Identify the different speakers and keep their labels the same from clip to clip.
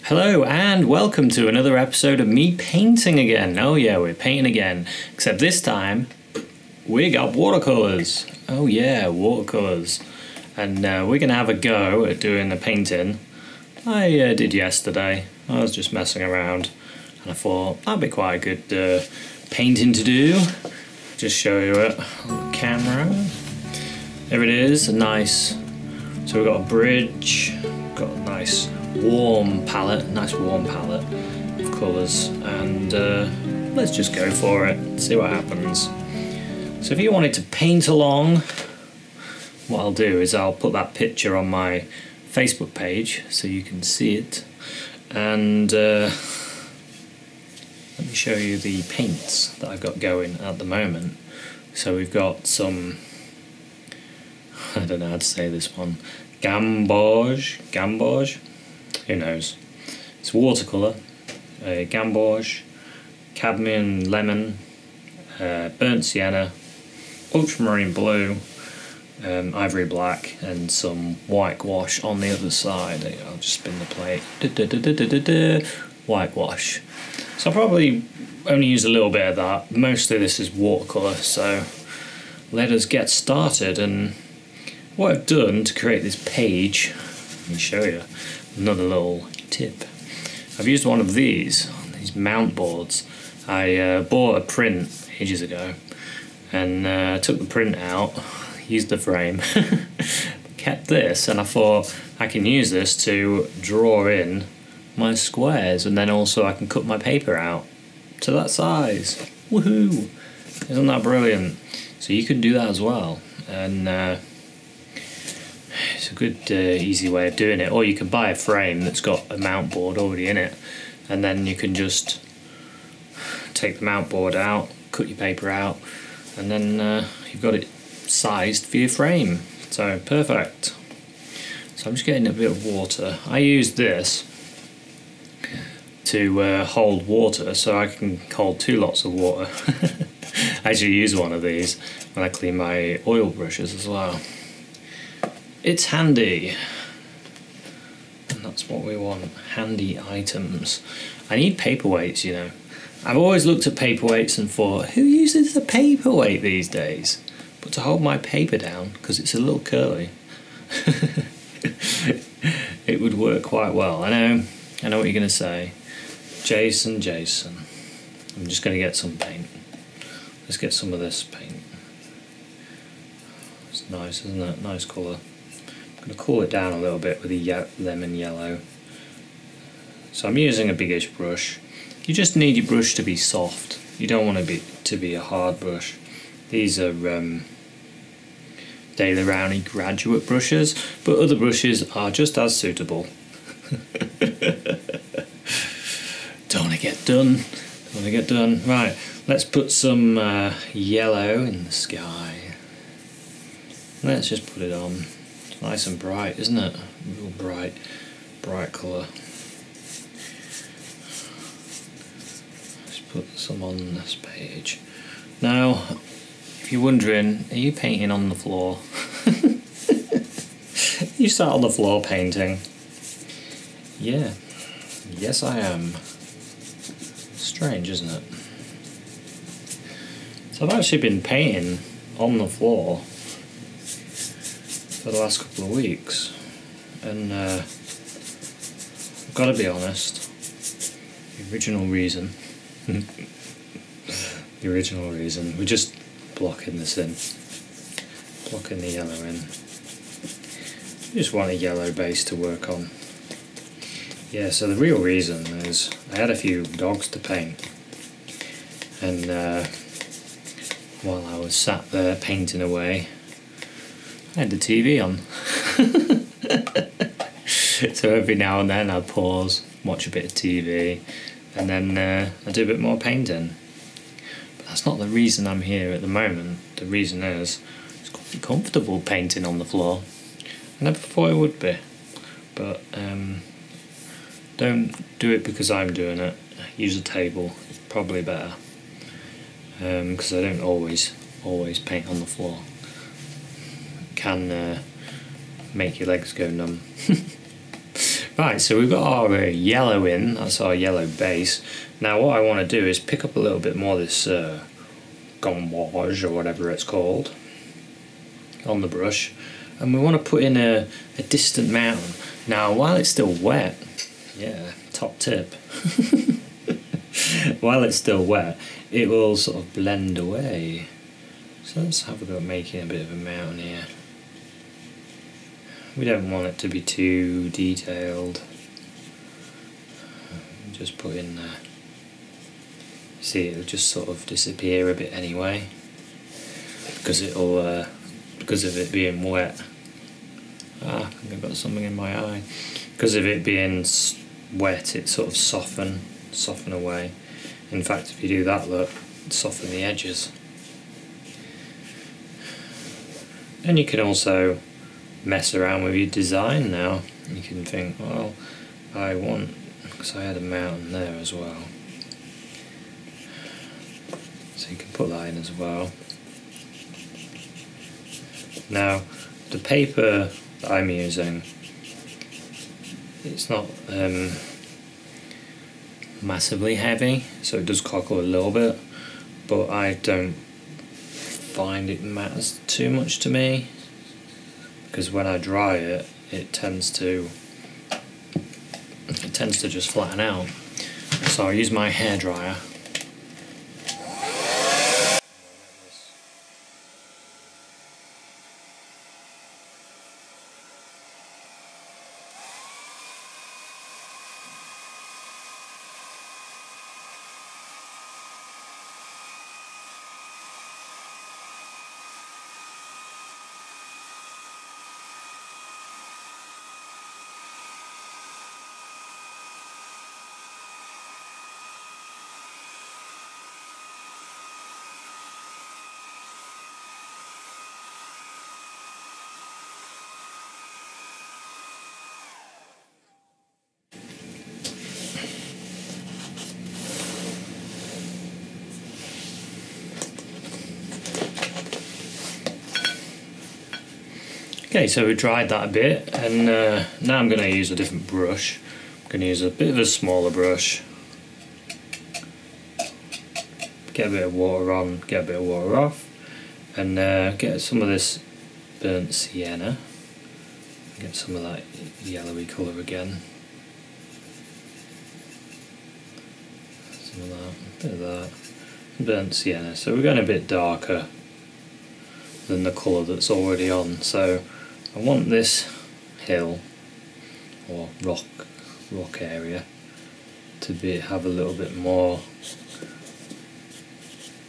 Speaker 1: Hello and welcome to another episode of me painting again. Oh yeah, we're painting again. Except this time, we got watercolours. Oh yeah, watercolours. And we're going to have a go at doing the painting. I did yesterday. I was just messing around. And I thought, that'd be quite a good painting to do. Just show you it on the camera. There it is, a nice... So we've got a bridge, got a nice warm palette of colours, and let's just go for it, see what happens. So if you wanted to paint along, what I'll do is I'll put that picture on my Facebook page so you can see it, and let me show you the paints that I've got going at the moment. So we've got some, I don't know how to say this one, gamboge, who knows. It's watercolour, gamboge, cadmium lemon, burnt sienna, ultramarine blue, ivory black, and some white gouache on the other side. I'll just spin the plate. White gouache. So I'll probably only use a little bit of that. Mostly this is watercolour, so let us get started. And what I've done to create this page, let me show you another little tip. I've used one of these mount boards. I bought a print ages ago and took the print out, used the frame, kept this, and I thought I can use this to draw in my squares, and then also I can cut my paper out to that size. Woohoo! Isn't that brilliant? So you can do that as well, and it's a good easy way of doing it. Or you can buy a frame that's got a mount board already in it, and then you can just take the mount board out, cut your paper out, and then you've got it sized for your frame. So perfect. So I'm just getting a bit of water. I use this to hold water, so I can hold 2 lots of water. I actually use one of these when I clean my oil brushes as well. It's handy, and that's what we want, handy items. I need paperweights, you know. I've always looked at paperweights and thought, who uses a paperweight these days? But to hold my paper down, because it's a little curly, it would work quite well. I know what you're going to say. Jason. I'm just going to get some paint. Let's get some of this paint. It's nice, isn't it? Nice colour. I'm going to cool it down a little bit with the lemon yellow. So I'm using a biggish brush. You just need your brush to be soft. You don't want it to be a hard brush. These are Daily Rowney graduate brushes, but other brushes are just as suitable. Don't want to get done. Right, let's put some yellow in the sky. Let's just put it on. It's nice and bright, isn't it? Real bright colour. Let's put some on this page. Now, if you're wondering, are you painting on the floor? You sat on the floor painting? Yeah. Yes, I am. Strange, isn't it? So I've actually been painting on the floor for the last couple of weeks, and I've got to be honest, the original reason, we're just blocking this in, blocking the yellow in. You just want a yellow base to work on. Yeah, so the real reason is I had a few dogs to paint, and while I was sat there painting away, I had the TV on. So every now and then I'd pause, watch a bit of TV, and then I do a bit more painting. But that's not the reason I'm here at the moment. The reason is it's quite comfortable painting on the floor. I never thought it would be, but don't do it because I'm doing it. Use a table, it's probably better, because I don't always paint on the floor. It can make your legs go numb. Right, so we've got our yellow in, that's our yellow base. Now what I want to do is pick up a little bit more of this gouache or whatever it's called on the brush, and we want to put in a distant mountain. Now while it's still wet, yeah, top tip, while it's still wet it will sort of blend away. So let's have a go at making a bit of a mountain here. We don't want it to be too detailed. Just put in there. See, it'll just sort of disappear a bit anyway, because it'll because of it being wet. I think I've got something in my eye. Because of it being wet, it sort of soften away. In fact, if you do that, look, soften the edges. And you can also mess around with your design now. You can think, well, I want, because I had a mountain there as well. So you can put that in as well. Now, the paper that I'm using, it's not massively heavy, so it does cockle a little bit, but I don't find it matters too much to me, because when I dry it, it tends to just flatten out. So I use my hairdryer. Okay, so we dried that a bit, and now I'm going to use a different brush. I'm going to use a bit of a smaller brush. Get a bit of water on, get a bit of water off, and get some of this burnt sienna. Get some of that yellowy colour again. Some of that, a bit of that. Burnt sienna. So we're going a bit darker than the colour that's already on. So I want this hill or rock area to have a little bit more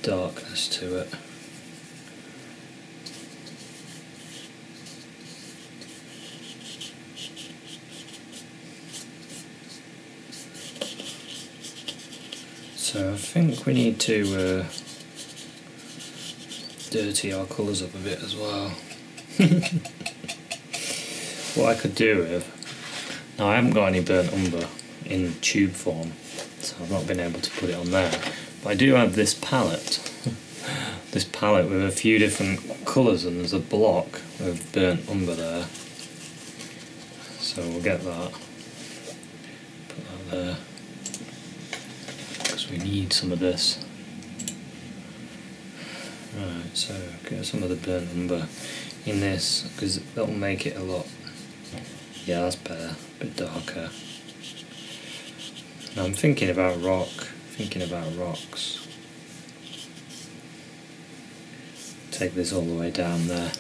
Speaker 1: darkness to it. So I think we need to dirty our colours up a bit as well. What I could do with, now I haven't got any burnt umber in tube form, so I've not been able to put it on there, but I do have this palette, this palette with a few different colours, and there's a block of burnt umber there, so we'll get that, put that there, because we need some of this. Right, so get some of the burnt umber in this, because that'll make it a lot, yeah, that's better, a bit darker. Now I'm thinking about rocks. Take this all the way down there.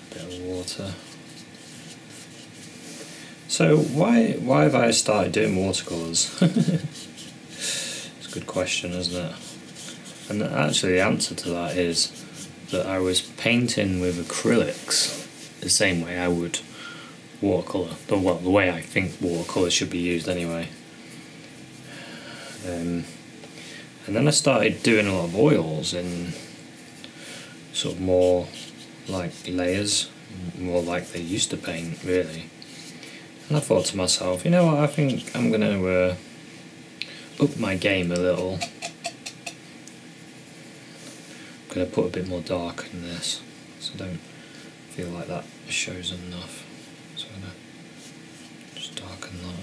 Speaker 1: A bit of water. So why have I started doing watercolours? It's a good question, isn't it? And actually the answer to that is that I was painting with acrylics the same way I would watercolour, the way I think watercolour should be used anyway. And then I started doing a lot of oils in sort of more like layers, more like they used to paint really. And I thought to myself, you know what, I think I'm going to up my game a little. I'm going to put a bit more dark in this, so I don't feel like that shows enough. So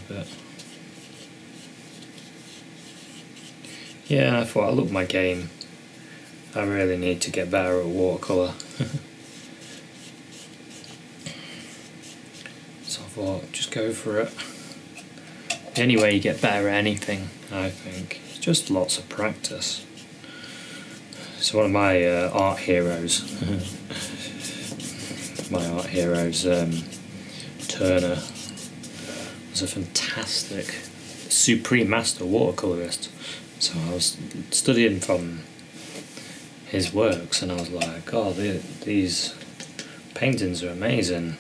Speaker 1: bit. Yeah, I thought I'll up my game. I really need to get better at watercolour. So I thought, just go for it. The only way you get better at anything, I think, is just lots of practice. So one of my art heroes, Turner, was a fantastic supreme master watercolourist. So I was studying from his works and I was like, oh, these paintings are amazing.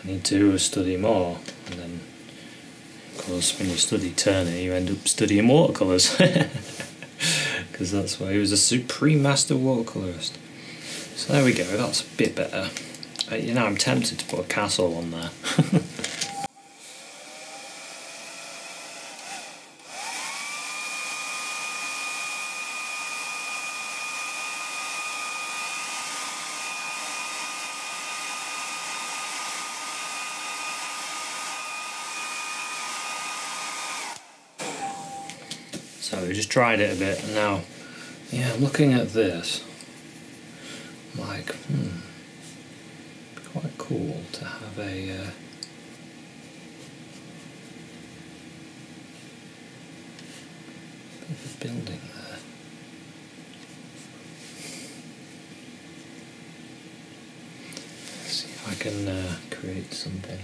Speaker 1: I need to study more. And then, of course, when you study Turner, you end up studying watercolours. Because that's why he was a supreme master watercolourist. So there we go, that's a bit better. You know, I'm tempted to put a castle on there. So we just tried it a bit, and now, yeah, I'm looking at this. I'm like, it'd be quite cool to have a bit of a building there. Let's see if I can create something.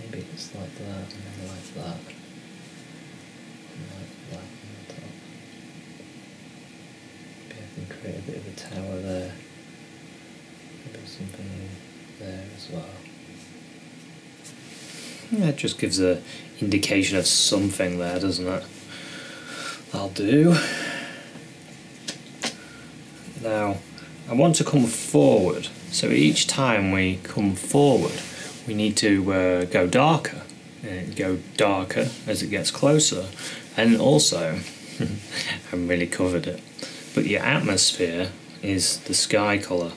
Speaker 1: Maybe it's like that, and then like that. Like that on the top. Maybe I can create a bit of a tower there. Maybe something there as well. Yeah, it just gives an indication of something there, doesn't it? That'll do. Now, I want to come forward. So each time we come forward, we need to go darker. Go darker as it gets closer. And also, I haven't really covered it, but your atmosphere is the sky colour,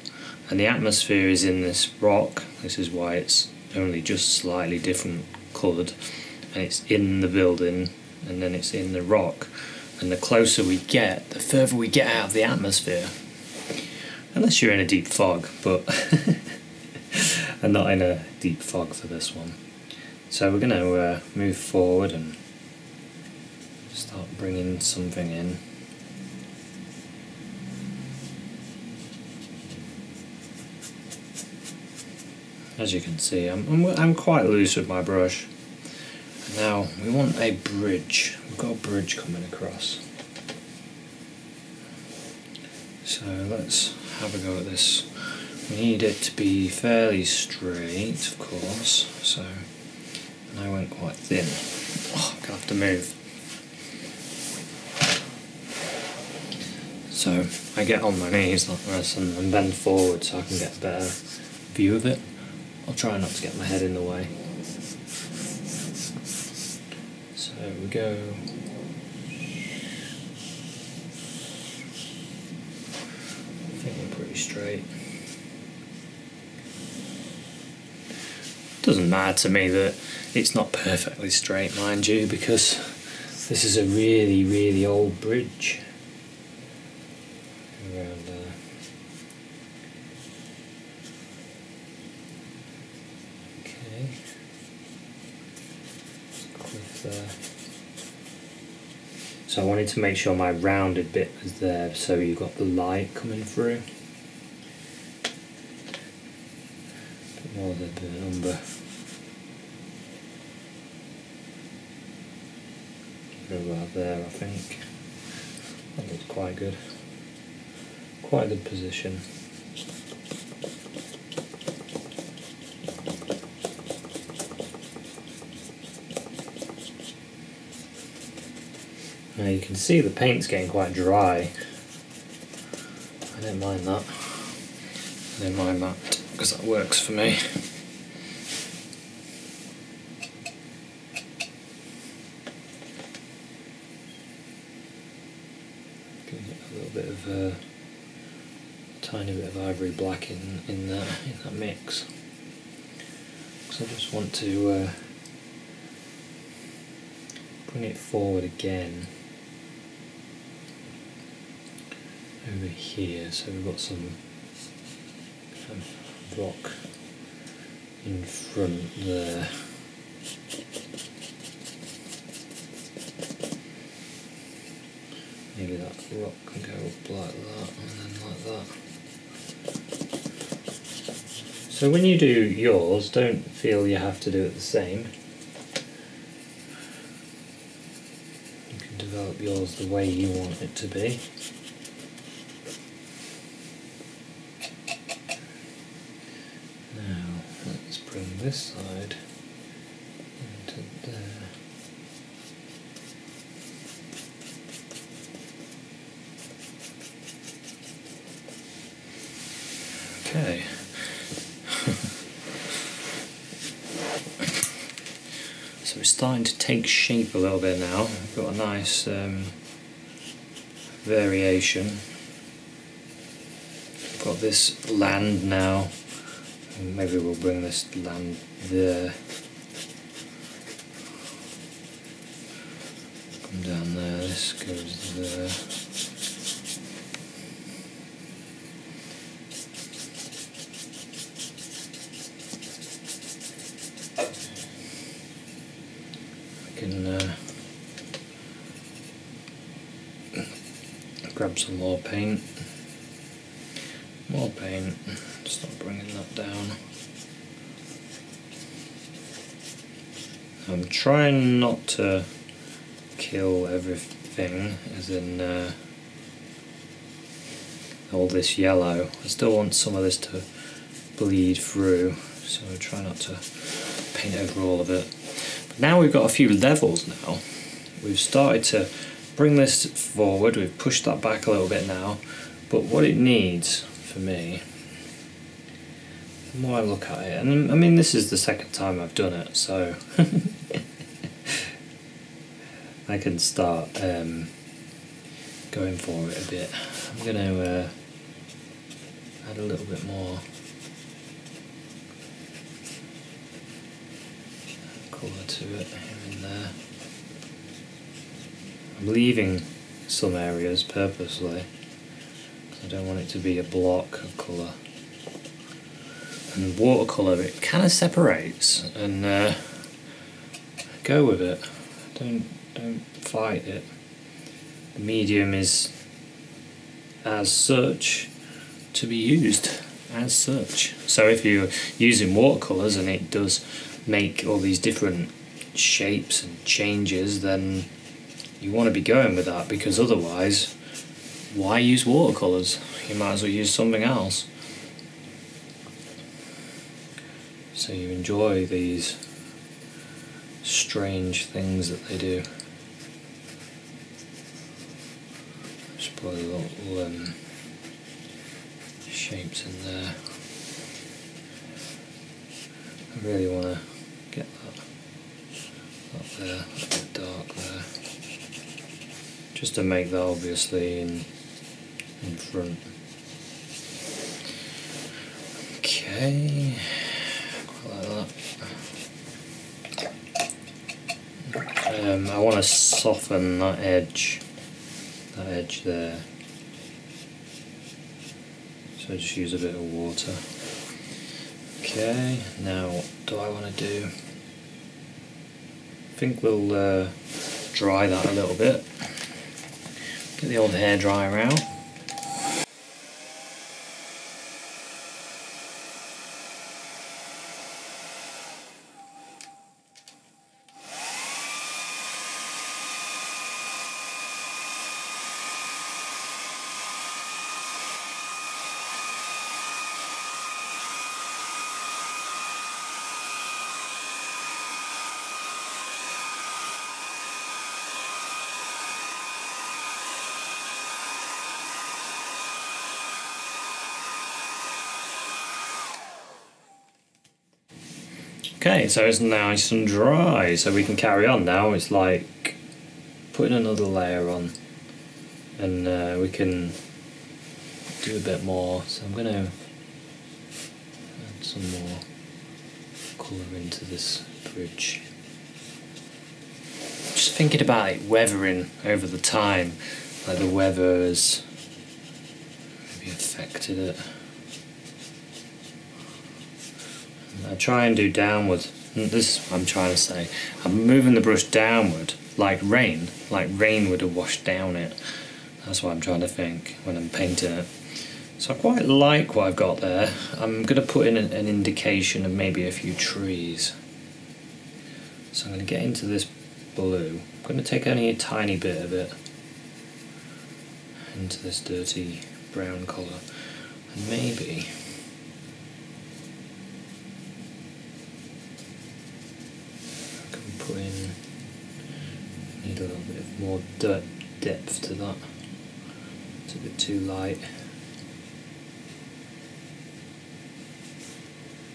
Speaker 1: and the atmosphere is in this rock. This is why it's only just slightly different coloured, and it's in the building, and then it's in the rock. And the closer we get, the further we get out of the atmosphere. Unless you're in a deep fog, but I'm not in a deep fog for this one. So we're going to move forward and start bringing something in. As you can see, I'm quite loose with my brush. Now we want a bridge. We've got a bridge coming across. So let's have a go at this. We need it to be fairly straight, of course. So, and I went quite thin. Oh, I'm gonna have to move. So I get on my knees like this and bend forward so I can get a better view of it. I'll try not to get my head in the way. So we go. I think we're pretty straight. Doesn't matter to me that it's not perfectly straight, mind you, because this is a really, really old bridge. Around there. Okay. Cliff there. So I wanted to make sure my rounded bit was there, so you've got the light coming through. A bit more of a bit of umber. About there, I think. That looks quite good. Quite a good position. Now you can see the paint's getting quite dry. I don't mind that. I don't mind that because that works for me. A little bit of a tiny bit of ivory black in that mix. So I just want to bring it forward again over here, so we've got some rock in front there. Maybe that rock can go up like that and then like that. So when you do yours, don't feel you have to do it the same. You can develop yours the way you want it to be. Now, let's bring this side into there. Okay. So it's starting to take shape a little bit now. We've got a nice variation. We've got this land now. Maybe we'll bring this land there. Come down there, this goes there. Can grab some more paint, start bringing that down. I'm trying not to kill everything, as in all this yellow. I still want some of this to bleed through, so I try not to paint over all of it. Now we've got a few levels now. We've started to bring this forward, we've pushed that back a little bit now, but what it needs for me, the more I look at it, and I mean this is the second time I've done it, so I can start going for it a bit. I'm going to add a little bit more colour to it here and there. I'm leaving some areas purposely because I don't want it to be a block of colour. And watercolour, it kind of separates, and go with it. Don't fight it. The medium is as such to be used as such. So if you're using watercolours and it does make all these different shapes and changes, then you want to be going with that, because otherwise why use watercolours? You might as well use something else. So you enjoy these strange things that they do. Just put little shapes in there. I really want to get that up there, a bit dark there, just to make that obviously in front. Okay, quite like that. I want to soften that edge there, so just use a bit of water. Okay, now what do I want to do? I think we'll dry that a little bit. Get the old hairdryer out. Okay, so it's nice and dry, so we can carry on now. It's like putting another layer on, and we can do a bit more. So I'm going to add some more watercolour into this bridge. Just thinking about it weathering over the time, like the weather has maybe affected it. I try and do downward. This is what I'm trying to say. I'm moving the brush downward, like rain would have washed down it. That's what I'm trying to think when I'm painting it. So I quite like what I've got there. I'm going to put in an indication of maybe a few trees. So I'm going to get into this blue. I'm going to take only a tiny bit of it into this dirty brown colour. And maybe I can put in, need a little bit more depth to that. It's a bit too light.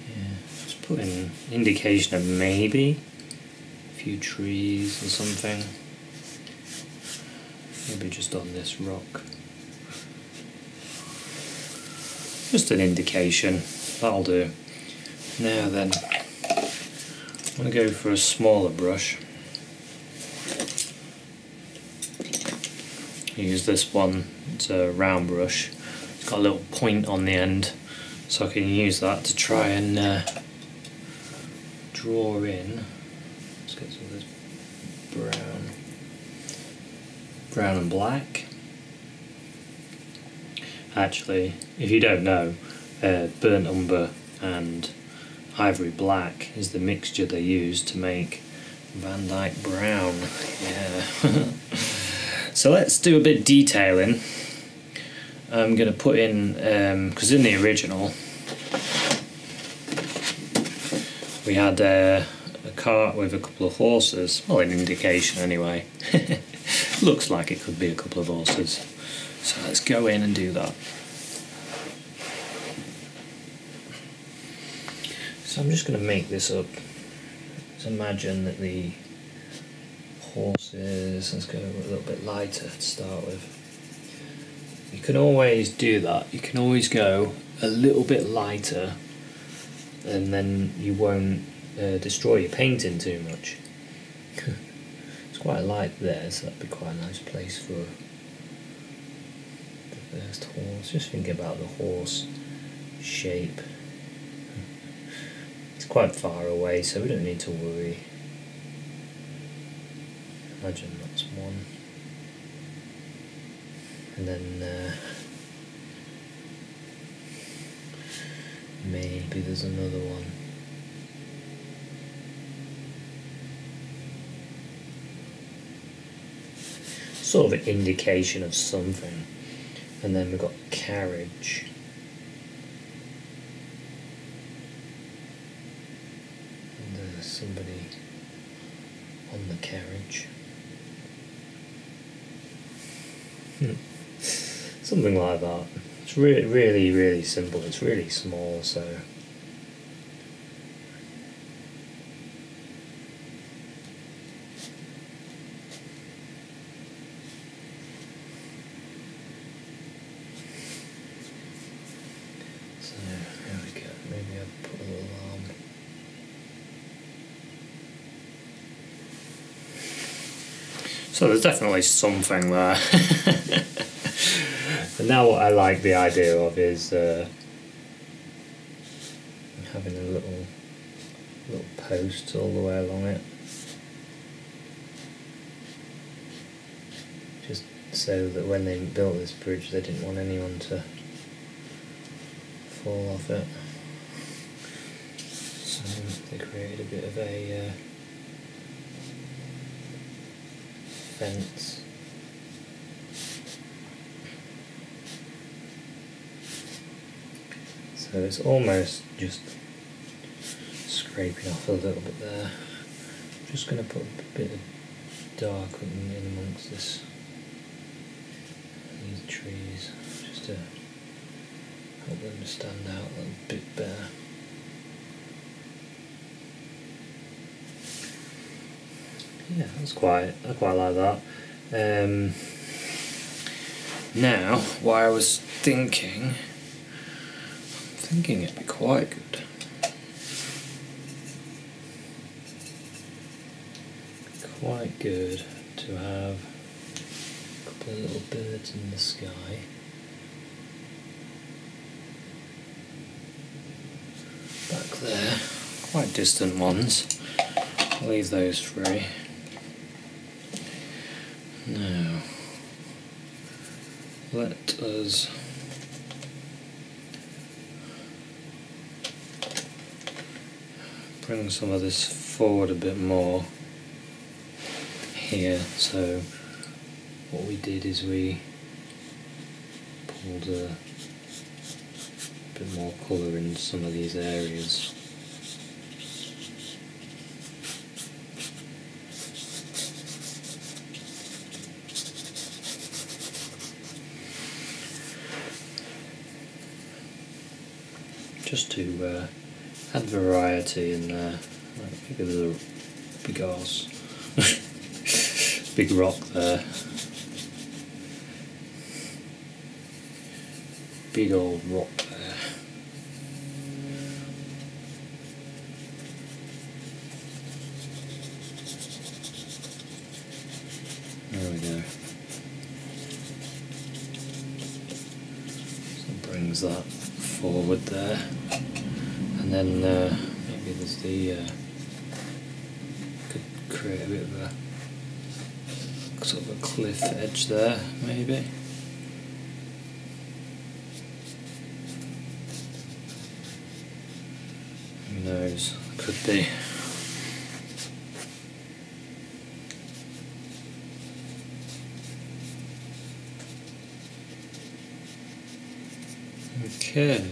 Speaker 1: Yeah, just put in an indication of maybe a few trees or something. Maybe just on this rock. Just an indication, that'll do. Now then, I'm going to go for a smaller brush. Use this one, it's a round brush. It's got a little point on the end, so I can use that to try and draw in. Let's get some of this brown and black. Actually, if you don't know, burnt umber and ivory black is the mixture they use to make Van Dyke brown. Yeah. So let's do a bit of detailing. I'm going to put in, because in the original we had a cart with a couple of horses, well, an indication anyway. Looks like it could be a couple of horses. So let's go in and do that. So I'm just going to make this up. Let's imagine that the horses, let's go a little bit lighter to start with. You can always do that. You can always go a little bit lighter and then you won't destroy your painting too much. It's quite light there, so that'd be quite a nice place for the first horse. Just think about the horse shape. It's quite far away, so we don't need to worry. Imagine that's one. And then maybe there's another one. Sort of an indication of something. And then we've got carriage. And there's somebody on the carriage. Something like that. It's really simple. It's really small, so there we go. Maybe I'll put a little arm. So there's definitely something there. And now what I like the idea of is having a little post all the way along it. Just so that when they built this bridge they didn't want anyone to fall off it. So they created a bit of a fence. So it's almost just scraping off a little bit there. I'm just going to put a bit of dark in amongst these trees, just to help them to stand out a little bit better. Yeah, I quite like that. Now, what I was thinking it'd be quite good quite good to have a couple of little birds in the sky. Back there, quite distant ones. I'll leave those free. Now, let us bring some of this forward a bit more here. So what we did is we pulled a bit more colour in some of these areas. Just to add variety in there. Maybe there's a big arse, big rock there. Big old rock there. There we go. So brings that forward there. And then maybe there's the could create a bit of a sort of a cliff edge there, maybe. Who knows? Could be. Okay.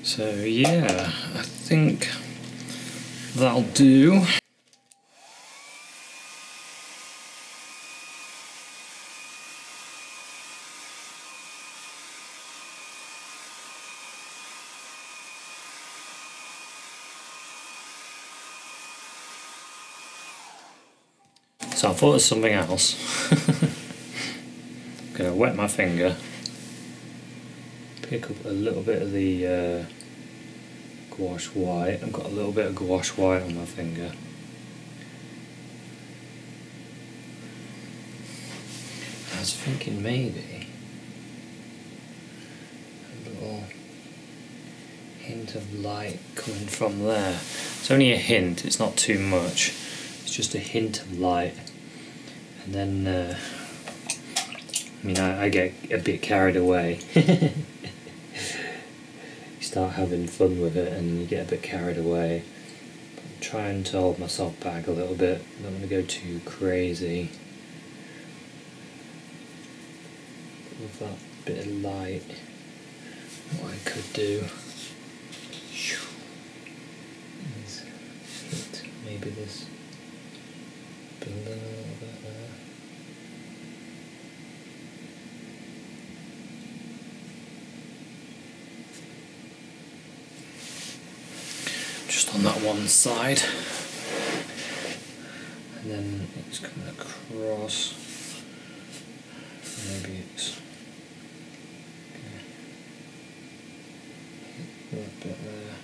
Speaker 1: So yeah, I think that'll do. So I thought of something else. I'm going to wet my finger, pick up a little bit of the gouache white. I've got a little bit of gouache white on my finger. I was thinking maybe a little hint of light coming from there. It's only a hint, it's not too much. It's just a hint of light. And then, I mean, I get a bit carried away. You start having fun with it and you get a bit carried away. But I'm trying to hold myself back a little bit. I don't want to go too crazy. But with that bit of light, what I could do is hit maybe this building a little bit there. Just on that one side, and then it's coming across. Maybe it's hit that bit there.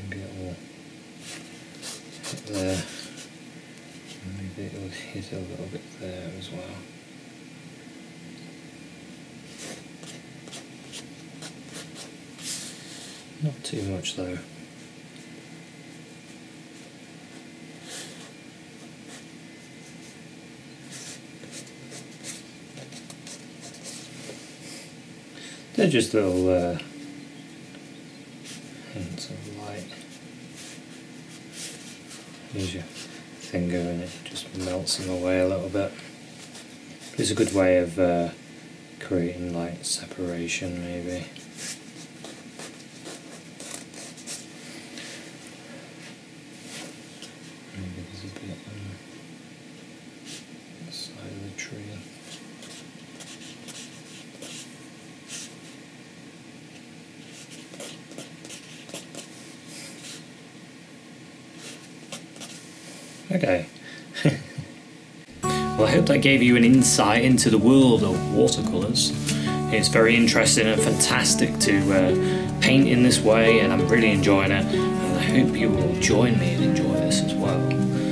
Speaker 1: Maybe it will hit there. Maybe it will hit a little bit there as well. Not too much though. They're just little hints of light. Use your finger and it just melts them away a little bit. It's a good way of creating light separation maybe. Maybe there's a bit on the side of the tree. Okay. Well, I hope that gave you an insight into the world of watercolours. It's very interesting and fantastic to paint in this way, and I'm really enjoying it, and I hope you will join me and enjoy this as well.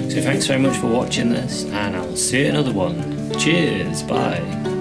Speaker 1: So thanks very much for watching this, and I'll see you in another one. Cheers, bye.